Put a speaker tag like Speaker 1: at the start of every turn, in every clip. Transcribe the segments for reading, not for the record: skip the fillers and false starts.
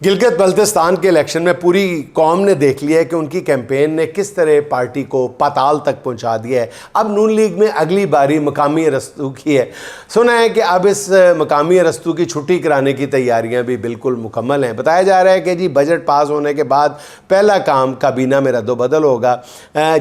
Speaker 1: گلگت بلتستان کے الیکشن میں پوری قوم نے دیکھ لیا ہے کہ ان کی کیمپین نے کس طرح پارٹی کو پاتال تک پہنچا دیا ہے۔ اب نون لیگ میں اگلی باری مقامی ارسطو کی ہے۔ سنا ہے کہ اب اس مقامی ارسطو کی چھٹی کرانے کی تیاریاں بھی بالکل مکمل ہیں۔ بتایا جا رہا ہے کہ جی بجٹ پاس ہونے کے بعد پہلا کام کابینہ میں رد و بدل ہوگا،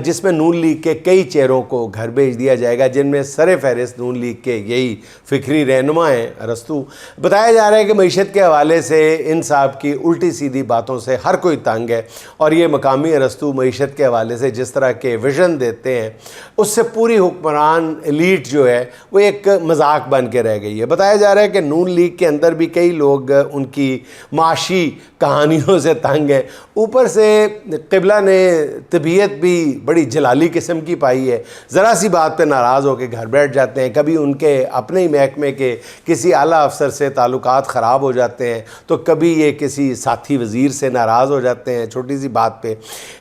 Speaker 1: جس میں نون لیگ کے کئی چہروں کو گھر بھیج دیا جائے گا، جن میں سر فہرست نون لیگ کے یہی فکری رہنما ہیں ارسطو۔ بتایا جا رہا ہے کہ معیشت کے حوالے سے ان صاحب کی الٹی سیدھی باتوں سے ہر کوئی تنگ ہے، اور یہ مقامی ارسطو معیشت کے حوالے سے جس طرح کے ویژن دیتے ہیں اس سے پوری حکمران ایلیٹ جو ہے وہ ایک مذاق بن کے رہ گئی ہے۔ بتایا جا رہا ہے کہ نون لیگ کے اندر بھی کئی لوگ ان کی معاشی کہانیوں سے تنگ ہیں، اوپر سے قبلہ نے طبیعت بھی بڑی جلالی قسم کی پائی ہے، ذرا سی بات پہ ناراض ہو کے گھر بیٹھ جاتے ہیں۔ کبھی ان کے اپنے ہی محکمے کے کسی اعلیٰ افسر سے تعلقات خراب ہو جاتے ہیں تو کبھی یہ کسی ساتھی وزیر سے ناراض ہو جاتے ہیں چھوٹی سی بات پہ۔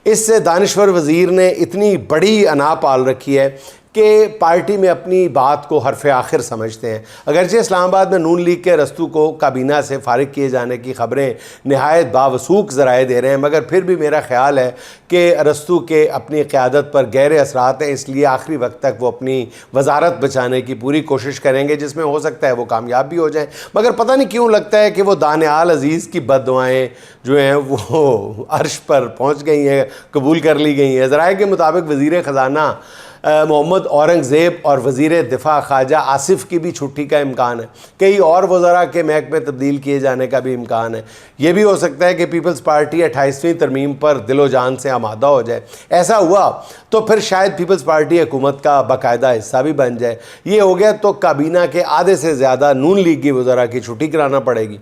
Speaker 1: اس سے دانشور وزیر نے اتنی بڑی انا پال رکھی ہے کہ پارٹی میں اپنی بات کو حرف آخر سمجھتے ہیں۔ اگرچہ اسلام آباد میں نون لیگ کے ارسطو کو کابینہ سے فارغ کیے جانے کی خبریں نہایت باوثوق ذرائع دے رہے ہیں، مگر پھر بھی میرا خیال ہے کہ ارسطو کے اپنی قیادت پر گہرے اثرات ہیں، اس لیے آخری وقت تک وہ اپنی وزارت بچانے کی پوری کوشش کریں گے، جس میں ہو سکتا ہے وہ کامیاب بھی ہو جائیں۔ مگر پتہ نہیں کیوں لگتا ہے کہ وہ دانیال عزیز کی بد دعائیں جو ہیں وہ عرش پر پہنچ گئی ہیں، قبول کر لی گئی ہیں۔ ذرائع کے مطابق وزیر خزانہ محمد اورنگ زیب اور وزیر دفاع خواجہ آصف کی بھی چھٹی کا امکان ہے۔ کئی اور وزراء کے محکمے تبدیل کیے جانے کا بھی امکان ہے۔ یہ بھی ہو سکتا ہے کہ پیپلز پارٹی 28ویں ترمیم پر دل و جان سے آمادہ ہو جائے۔ ایسا ہوا تو پھر شاید پیپلز پارٹی حکومت کا باقاعدہ حصہ بھی بن جائے۔ یہ ہو گیا تو کابینہ کے آدھے سے زیادہ نون لیگی وزراء کی چھٹی کرانا پڑے گی۔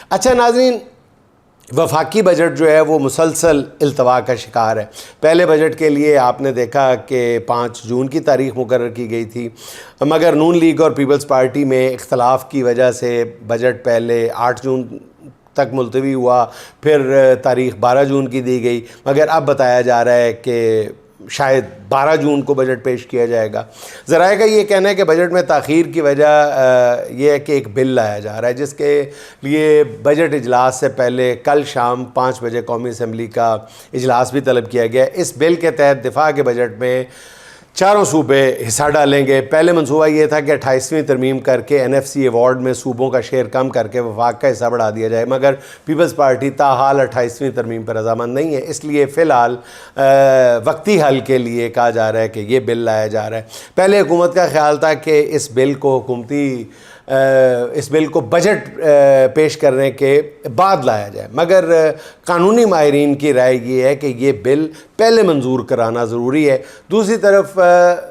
Speaker 1: اچھا ناظرین، وفاقی بجٹ جو ہے وہ مسلسل التوا کا شکار ہے۔ پہلے بجٹ کے لیے آپ نے دیکھا کہ 5 جون کی تاریخ مقرر کی گئی تھی، مگر نون لیگ اور پیپلز پارٹی میں اختلاف کی وجہ سے بجٹ پہلے 8 جون تک ملتوی ہوا، پھر تاریخ 12 جون کی دی گئی، مگر اب بتایا جا رہا ہے کہ شاید 12 جون کو بجٹ پیش کیا جائے گا۔ ذرائع کا یہ کہنا ہے کہ بجٹ میں تاخیر کی وجہ یہ ہے کہ ایک بل لایا جا رہا ہے، جس کے لیے بجٹ اجلاس سے پہلے کل شام 5 بجے قومی اسمبلی کا اجلاس بھی طلب کیا گیا ہے۔ اس بل کے تحت دفاع کے بجٹ میں 4 صوبے حصہ ڈالیں گے۔ پہلے منصوبہ یہ تھا کہ 28ویں ترمیم کر کے NFC ایوارڈ میں صوبوں کا شیئر کم کر کے وفاق کا حصہ بڑھا دیا جائے، مگر پیپلز پارٹی تاحال 28ویں ترمیم پر رضامند نہیں ہے، اس لیے فی الحال وقتی حل کے لیے کہا جا رہا ہے کہ یہ بل لایا جا رہا ہے۔ پہلے حکومت کا خیال تھا کہ اس بل کو بجٹ پیش کرنے کے بعد لایا جائے، مگر قانونی ماہرین کی رائے یہ ہے کہ یہ بل پہلے منظور کرانا ضروری ہے۔ دوسری طرف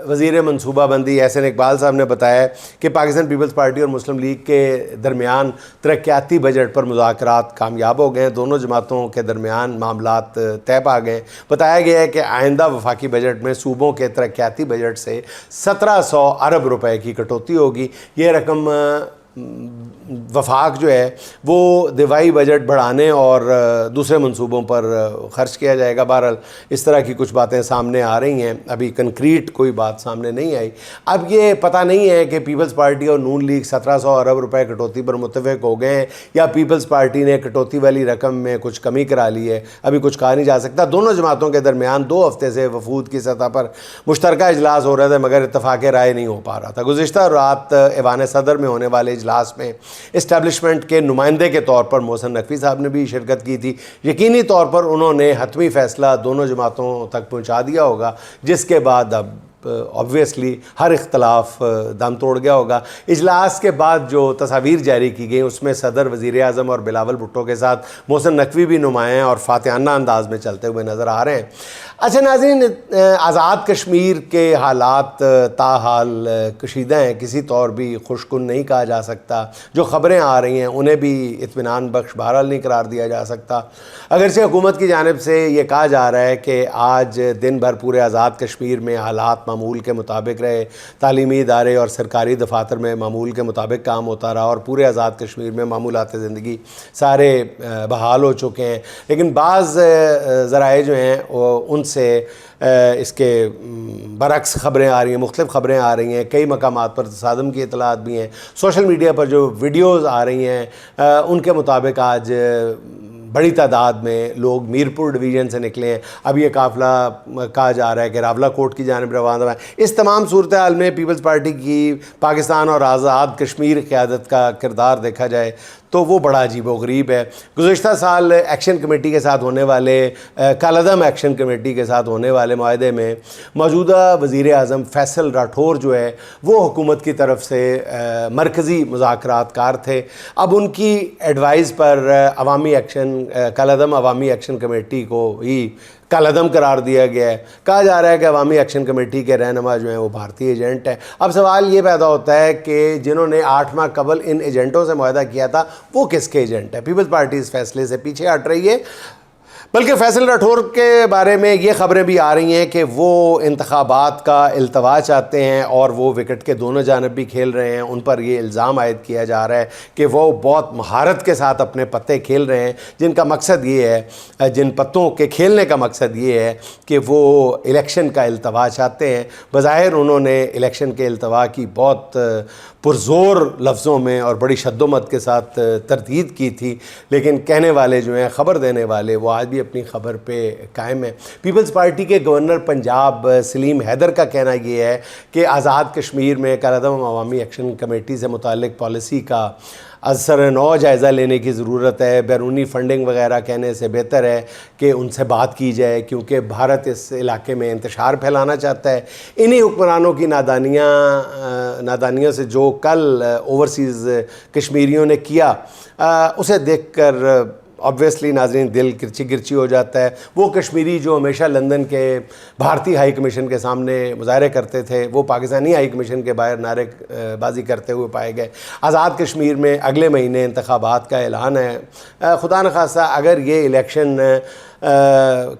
Speaker 1: وزیر منصوبہ بندی احسن اقبال صاحب نے بتایا کہ پاکستان پیپلز پارٹی اور مسلم لیگ کے درمیان ترقیاتی بجٹ پر مذاکرات کامیاب ہو گئے ہیں، دونوں جماعتوں کے درمیان معاملات طے پا گئے۔ بتایا گیا ہے کہ آئندہ وفاقی بجٹ میں صوبوں کے ترقیاتی بجٹ سے 1700 ارب روپے کی کٹوتی ہوگی۔ یہ رقم وفاق جو ہے وہ دفاعی بجٹ بڑھانے اور دوسرے منصوبوں پر خرچ کیا جائے گا۔ بہرحال اس طرح کی کچھ باتیں سامنے آ رہی ہیں، ابھی کنکریٹ کوئی بات سامنے نہیں آئی۔ اب یہ پتہ نہیں ہے کہ پیپلز پارٹی اور نون لیگ 1700 ارب روپے کٹوتی پر متفق ہو گئے ہیں یا پیپلز پارٹی نے کٹوتی والی رقم میں کچھ کمی کرا لی ہے، ابھی کچھ کہا نہیں جا سکتا۔ دونوں جماعتوں کے درمیان 2 ہفتے سے وفود کی سطح پر مشترکہ اجلاس ہو رہے تھے، مگر اتفاق رائے نہیں ہو پا رہا تھا۔ گزشتہ رات ایوان صدر میں ہونے والے اجلاس میں اسٹیبلشمنٹ کے نمائندے کے طور پر محسن نقوی صاحب نے بھی شرکت کی تھی۔ یقینی طور پر انہوں نے حتمی فیصلہ دونوں جماعتوں تک پہنچا دیا ہوگا، جس کے بعد اب obviously ہر اختلاف دم توڑ گیا ہوگا۔ اجلاس کے بعد جو تصاویر جاری کی گئی اس میں صدر، وزیر اعظم اور بلاول بھٹو کے ساتھ محسن نقوی بھی نمایاں اور فاتحانہ انداز میں چلتے ہوئے نظر آ رہے ہیں۔ اچھا ناظرین، آزاد کشمیر کے حالات تاحال کشیدہ ہیں، کسی طور بھی خوش کن نہیں کہا جا سکتا۔ جو خبریں آ رہی ہیں انہیں بھی اطمینان بخش بہرحال نہیں قرار دیا جا سکتا۔ اگرچہ حکومت کی جانب سے یہ کہا جا رہا ہے کہ آج دن بھر پورے آزاد کشمیر میں حالات معمول کے مطابق رہے، تعلیمی ادارے اور سرکاری دفاتر میں معمول کے مطابق کام ہوتا رہا اور پورے آزاد کشمیر میں معمولات زندگی سارے بحال ہو چکے ہیں، لیکن بعض ذرائع جو ہیں ان سے اس کے برعکس خبریں آ رہی ہیں، مختلف خبریں آ رہی ہیں۔ کئی مقامات پر تصادم کی اطلاعات بھی ہیں۔ سوشل میڈیا پر جو ویڈیوز آ رہی ہیں ان کے مطابق آج بڑی تعداد میں لوگ میرپور ڈویژن سے نکلے ہیں. اب یہ قافلہ کہا جا رہا ہے کہ راولہ کوٹ کی جانب روانہ ہے. اس تمام صورتحال میں پیپلز پارٹی کی پاکستان اور آزاد کشمیر قیادت کا کردار دیکھا جائے تو وہ بڑا عجیب و غریب ہے. گزشتہ سال ایکشن کمیٹی کے ساتھ ہونے والے کالعدم ایکشن کمیٹی کے ساتھ ہونے والے معاہدے میں موجودہ وزیر اعظم فیصل راٹھور جو ہے وہ حکومت کی طرف سے مرکزی مذاکرات کار تھے. اب ان کی ایڈوائز پر عوامی ایکشن کالعدم عوامی ایکشن کمیٹی کو ہی کالعدم قرار دیا گیا ہے. کہا جا رہا ہے کہ عوامی ایکشن کمیٹی کے رہنما جو ہیں وہ بھارتی ایجنٹ ہیں. اب سوال یہ پیدا ہوتا ہے کہ جنہوں نے 8 ماہ قبل ان ایجنٹوں سے معاہدہ کیا تھا وہ کس کے ایجنٹ ہیں؟ پیپلز پارٹی اس فیصلے سے پیچھے ہٹ رہی ہے. بلکہ فیصل راٹھور کے بارے میں یہ خبریں بھی آ رہی ہیں کہ وہ انتخابات کا التوا چاہتے ہیں اور وہ وکٹ کے دونوں جانب بھی کھیل رہے ہیں. ان پر یہ الزام عائد کیا جا رہا ہے کہ وہ بہت مہارت کے ساتھ اپنے پتے کھیل رہے ہیں جن کا مقصد یہ ہے جن پتوں کے کھیلنے کا مقصد یہ ہے کہ وہ الیکشن کا التوا چاہتے ہیں. بظاہر انہوں نے الیکشن کے التوا کی بہت پرزور لفظوں میں اور بڑی شد و مت کے ساتھ تردید کی تھی، لیکن کہنے والے جو ہیں خبر دینے والے وہ آج بھی اپنی خبر پہ قائم ہیں. پیپلز پارٹی کے گورنر پنجاب سلیم حیدر کا کہنا یہ ہے کہ آزاد کشمیر میں کالعدم عوامی ایکشن کمیٹی سے متعلق پالیسی کا از سر نو جائزہ لینے کی ضرورت ہے. بیرونی فنڈنگ وغیرہ کہنے سے بہتر ہے کہ ان سے بات کی جائے کیونکہ بھارت اس علاقے میں انتشار پھیلانا چاہتا ہے. انہی حکمرانوں کی نادانیوں سے جو کل اوورسیز کشمیریوں نے کیا اسے دیکھ کر آبویسلی ناظرین دل کرچی کرچی ہو جاتا ہے. وہ کشمیری جو ہمیشہ لندن کے بھارتی ہائی کمیشن کے سامنے مظاہرے کرتے تھے وہ پاکستانی ہائی کمیشن کے باہر نعرے بازی کرتے ہوئے پائے گئے. آزاد کشمیر میں اگلے مہینے انتخابات کا اعلان ہے. خدا نخواستہ اگر یہ الیکشن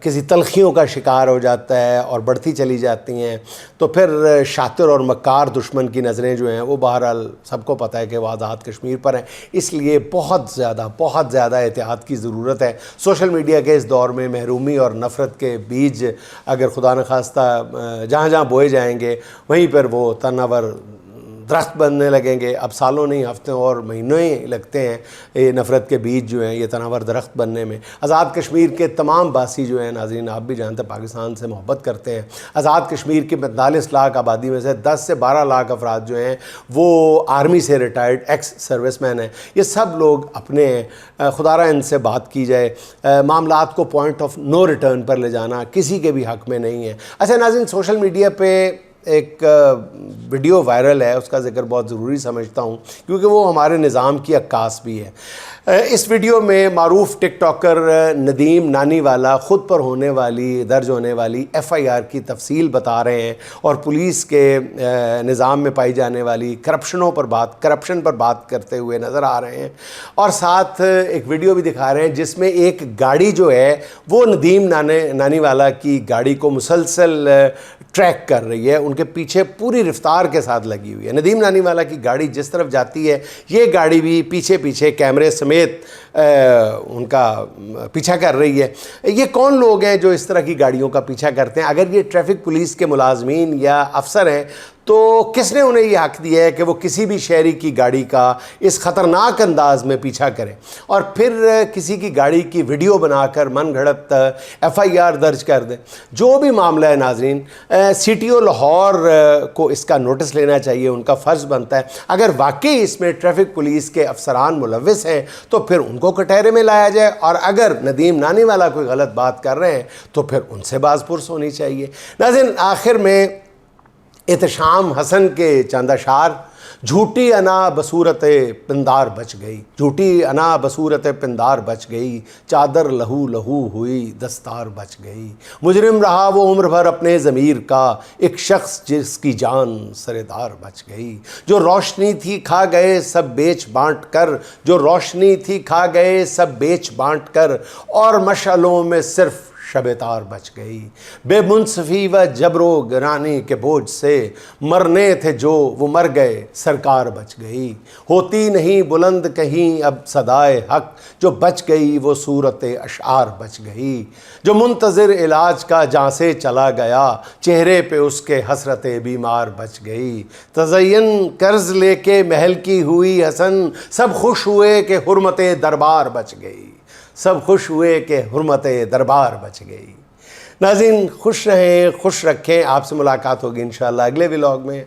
Speaker 1: کسی تلخیوں کا شکار ہو جاتا ہے اور بڑھتی چلی جاتی ہیں تو پھر شاطر اور مکار دشمن کی نظریں جو ہیں وہ بہرحال سب کو پتہ ہے کہ وہ آزاد کشمیر پر ہیں. اس لیے بہت زیادہ احتیاط کی ضرورت ہے. سوشل میڈیا کے اس دور میں محرومی اور نفرت کے بیج اگر خدا نخواستہ جہاں جہاں بوئے جائیں گے وہیں پر وہ تناور درخت بننے لگیں گے. اب سالوں نہیں ہفتوں اور مہینوں ہی لگتے ہیں یہ نفرت کے بیج جو ہیں یہ تناور درخت بننے میں. آزاد کشمیر کے تمام باسی جو ہیں ناظرین آپ بھی جانتے ہیں پاکستان سے محبت کرتے ہیں. آزاد کشمیر کی 45 لاکھ آبادی میں سے 10 سے 12 لاکھ افراد جو ہیں وہ آرمی سے ریٹائرڈ ایکس سروس مین ہیں. یہ سب لوگ اپنے خدارہ ان سے بات کی جائے. معاملات کو پوائنٹ آف نو ریٹرن پر لے جانا کسی کے بھی حق میں نہیں ہے. اچھا ناظرین سوشل میڈیا پہ ایک ویڈیو وائرل ہے اس کا ذکر بہت ضروری سمجھتا ہوں کیونکہ وہ ہمارے نظام کی عکاس بھی ہے. اس ویڈیو میں معروف ٹک ٹاکر ندیم نانی والا خود پر درج ہونے والی ایف آئی آر کی تفصیل بتا رہے ہیں اور پولیس کے نظام میں پائی جانے والی کرپشن پر بات کرتے ہوئے نظر آ رہے ہیں اور ساتھ ایک ویڈیو بھی دکھا رہے ہیں جس میں ایک گاڑی جو ہے وہ ندیم نانی والا کی گاڑی کو مسلسل ٹریک کر رہی ہے. ان کے پیچھے پوری رفتار کے ساتھ لگی ہوئی ہے. ندیم نانی والا کی گاڑی جس طرف جاتی ہے یہ گاڑی بھی پیچھے کیمرے سمیت ان کا پیچھا کر رہی ہے. یہ کون لوگ ہیں جو اس طرح کی گاڑیوں کا پیچھا کرتے ہیں؟ اگر یہ ٹریفک پولیس کے ملازمین یا افسر ہیں تو کس نے انہیں یہ حق دیا ہے کہ وہ کسی بھی شہری کی گاڑی کا اس خطرناک انداز میں پیچھا کریں اور پھر کسی کی گاڑی کی ویڈیو بنا کر من گھڑت ایف آئی آر درج کر دیں؟ جو بھی معاملہ ہے ناظرین سی ٹی او لاہور کو اس کا نوٹس لینا چاہیے. ان کا فرض بنتا ہے اگر واقعی اس میں ٹریفک پولیس کے افسران ملوث ہیں تو پھر ان کو کٹہرے میں لایا جائے اور اگر ندیم نانی والا کوئی غلط بات کر رہے ہیں تو پھر ان سے باز پرس ہونی چاہیے. ناظرین آخر میں احتشام حسن کے چند اشعار: جھوٹی انا بصورت پندار بچ گئی، جھوٹی انا بصورت پندار بچ گئی، چادر لہو لہو ہوئی دستار بچ گئی، مجرم رہا وہ عمر بھر اپنے ضمیر کا، ایک شخص جس کی جان سردار بچ گئی، جو روشنی تھی کھا گئے سب بیچ بانٹ کر، جو روشنی تھی کھا گئے سب بیچ بانٹ کر، اور مشعلوں میں صرف شب تار بچ گئی، بے منصفی و جبر و گرانی کے بوجھ سے مرنے تھے جو وہ مر گئے سرکار بچ گئی، ہوتی نہیں بلند کہیں اب صدائے حق، جو بچ گئی وہ صورت اشعار بچ گئی، جو منتظر علاج کا جہاں سے چلا گیا چہرے پہ اس کے حسرت بیمار بچ گئی، تزین قرض لے کے محل کی ہوئی حسن، سب خوش ہوئے کہ حرمت دربار بچ گئی، سب خوش ہوئے کہ حرمت دربار بچ گئی۔ ناظرین خوش رہیں، خوش رکھیں، آپ سے ملاقات ہوگی انشاءاللہ اگلے ولاگ میں۔